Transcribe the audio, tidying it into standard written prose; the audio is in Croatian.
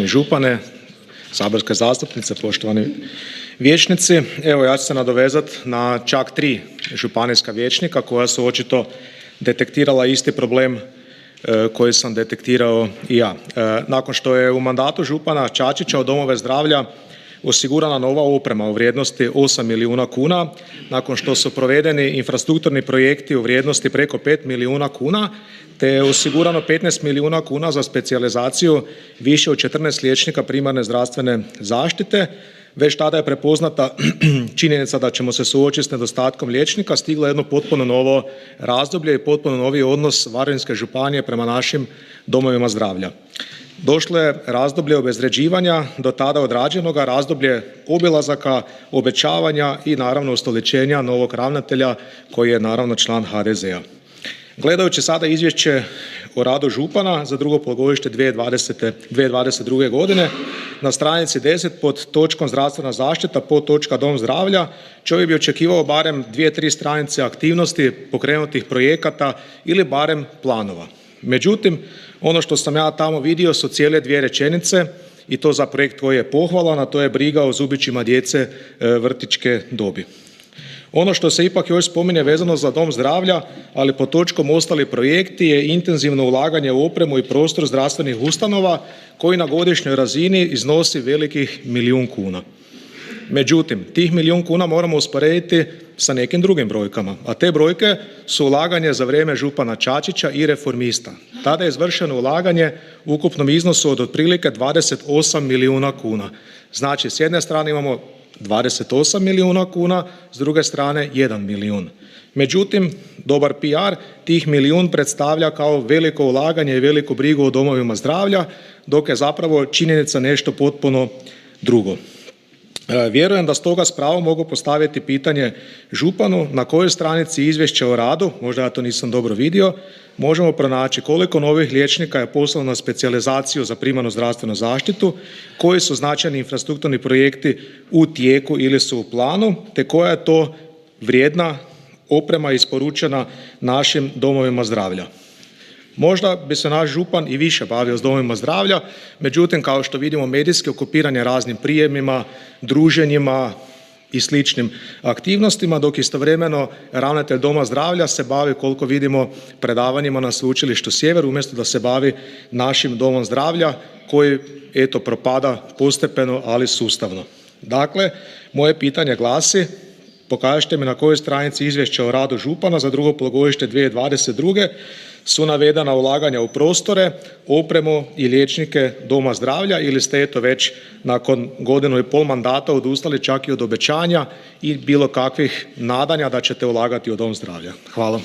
poštovani župane, saborske zastupnice, poštovani vijećnici. Evo, ja ću se nadovezati na čak 3 županijska vijećnika koja su očito detektirala isti problem koji sam detektirao i ja. Nakon što je u mandatu župana Čačića u domove zdravlja osigurana nova oprema u vrijednosti 8 milijuna kuna, nakon što su provedeni infrastrukturni projekti u vrijednosti preko 5 milijuna kuna, te je osigurano 15 milijuna kuna za specijalizaciju više od 14 liječnika primarne zdravstvene zaštite. Već tada je prepoznata činjenica da ćemo se suočiti s nedostatkom liječnika, stiglo je jedno potpuno novo razdoblje i potpuno novi odnos Varaždinske županije prema našim domovima zdravlja. Došlo je razdoblje obezvređivanja do tada odrađenoga, razdoblje obilazaka, obećavanja i naravno ustoličenja novog ravnatelja koji je naravno član HDZ-a. Gledajući sada izvješće o radu župana za drugo polugodište 2022. godine, na stranici 10 pod točkom zdravstvena zaštita, podtočka dom zdravlja, čovjek bi očekivao barem 2-3 stranice aktivnosti, pokrenutih projekata ili barem planova. Međutim, ono što sam ja tamo vidio su cijele 2 rečenice i to za projekt koji je pohvalan, a to je briga o zubićima djece vrtićke dobi. Ono što se ipak još spominje vezano za dom zdravlja, ali pod točkom ostali projekti, je intenzivno ulaganje u opremu i prostor zdravstvenih ustanova koji na godišnjoj razini iznosi velikih 1 milijun kuna. Međutim, tih 1 milijun kuna moramo usporediti sa nekim drugim brojkama, a te brojke su ulaganje za vrijeme župana Čačića i Reformista. Tada je izvršeno ulaganje u ukupnom iznosu od otprilike 28 milijuna kuna. Znači, s jedne strane imamo 28 milijuna kuna, s druge strane 1 milijun. Međutim, dobar PR tih 1 milijun predstavlja kao veliko ulaganje i veliku brigu o domovima zdravlja, dok je zapravo činjenica nešto potpuno drugo. Vjerujem da stoga s pravom mogu postaviti pitanje županu na kojoj stranici izvješća o radu, možda ja to nisam dobro vidio, možemo pronaći koliko novih liječnika je poslano na specijalizaciju za primarnu zdravstvenu zaštitu, koji su značajni infrastrukturni projekti u tijeku ili su u planu, te koja je to vrijedna oprema isporučena našim domovima zdravlja. Možda bi se naš župan i više bavio s domovima zdravlja, međutim, kao što vidimo, medijski okupiran je raznim prijemima, druženjima i sličnim aktivnostima, dok istovremeno ravnatelj doma zdravlja se bavi, koliko vidimo, predavanjima na Sveučilištu Sjever, umjesto da se bavi našim domom zdravlja koji, eto, propada postepeno, ali sustavno. Dakle, moje pitanje glasi: pokažite mi na kojoj stranici izvješća o radu župana za drugo polugodište 2022. su navedena ulaganja u prostore, opremu i liječnike doma zdravlja, ili ste eto već nakon 1,5 godina mandata odustali čak i od obećanja i bilo kakvih nadanja da ćete ulagati u dom zdravlja. Hvala.